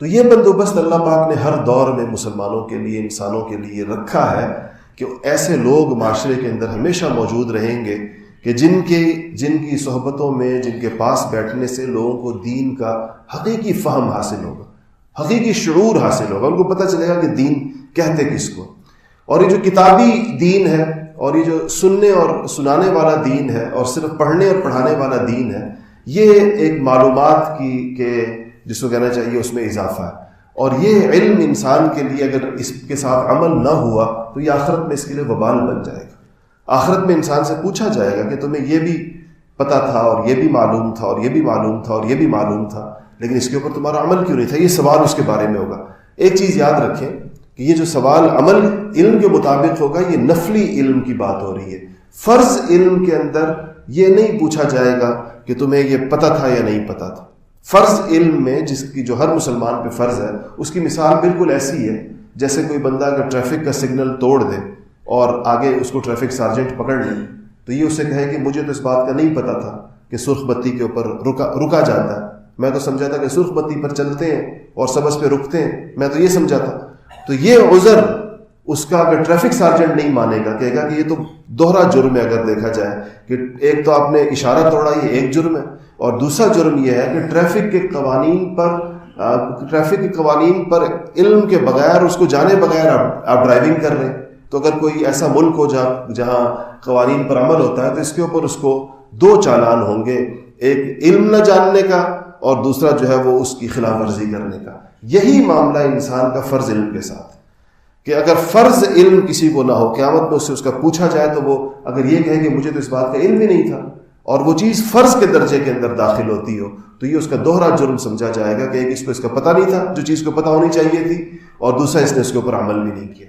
تو یہ بندوبست اللہ پاک نے ہر دور میں مسلمانوں کے لیے، انسانوں کے لیے رکھا ہے کہ ایسے لوگ معاشرے کے اندر ہمیشہ موجود رہیں گے کہ جن کی صحبتوں میں، جن کے پاس بیٹھنے سے لوگوں کو دین کا حقیقی فہم حاصل ہوگا، حقیقی شعور حاصل ہوگا، ان کو پتہ چلے گا کہ دین کہتے کس کو. اور یہ جو کتابی دین ہے اور یہ جو سننے اور سنانے والا دین ہے اور صرف پڑھنے اور پڑھانے والا دین ہے، یہ ایک معلومات کی کہ جس کو کہنا چاہیے اس میں اضافہ ہے. اور یہ علم انسان کے لیے اگر اس کے ساتھ عمل نہ ہوا تو یہ آخرت میں اس کے لیے وبال بن جائے گا. آخرت میں انسان سے پوچھا جائے گا کہ تمہیں یہ بھی پتہ تھا اور یہ بھی معلوم تھا اور یہ بھی معلوم تھا اور یہ بھی معلوم تھا، لیکن اس کے اوپر تمہارا عمل کیوں نہیں تھا. یہ سوال اس کے بارے میں ہوگا. ایک چیز یاد رکھیں کہ یہ جو سوال عمل علم کے مطابق ہوگا، یہ نفلی علم کی بات ہو رہی ہے. فرض علم کے اندر یہ نہیں پوچھا جائے گا کہ تمہیں یہ پتہ تھا یا نہیں پتہ تھا. فرض علم میں جس کی جو ہر مسلمان پہ فرض ہے، اس کی مثال بالکل ایسی ہے جیسے کوئی بندہ اگر ٹریفک کا سگنل توڑ دے اور آگے اس کو ٹریفک سارجنٹ پکڑ لے تو یہ اسے کہے کہ مجھے تو اس بات کا نہیں پتہ تھا کہ سرخ بتی کے اوپر رکا جاتا ہے، میں تو سمجھا تھا کہ سرخ بتی پر چلتے ہیں اور سبز پہ رکتے ہیں، میں تو یہ سمجھا تھا. تو یہ عذر اس کا اگر ٹریفک سارجنٹ نہیں مانے گا، کہے گا کہ یہ تو دوہرا جرم ہے. اگر دیکھا جائے کہ ایک تو آپ نے اشارہ توڑا، یہ ایک جرم ہے، اور دوسرا جرم یہ ہے کہ ٹریفک کے قوانین پر علم کے بغیر، اس کو جانے بغیر آپ ڈرائیونگ کر رہے ہیں. تو اگر کوئی ایسا ملک ہو جہاں قوانین پر عمل ہوتا ہے تو اس کے اوپر اس کو 2 چالان ہوں گے، ایک علم نہ جاننے کا اور دوسرا جو ہے وہ اس کی خلاف ورزی کرنے کا. یہی معاملہ انسان کا فرض علم کے ساتھ کہ اگر فرض علم کسی کو نہ ہو، قیامت میں اس کا پوچھا جائے تو وہ اگر یہ کہے کہ مجھے تو اس بات کا علم ہی نہیں تھا اور وہ چیز فرض کے درجے کے اندر داخل ہوتی ہو تو یہ اس کا دوہرا جرم سمجھا جائے گا کہ ایک اس کو اس کا پتہ نہیں تھا جو چیز کو پتہ ہونی چاہیے تھی، اور دوسرا اس نے اس کے اوپر عمل بھی نہیں کیا.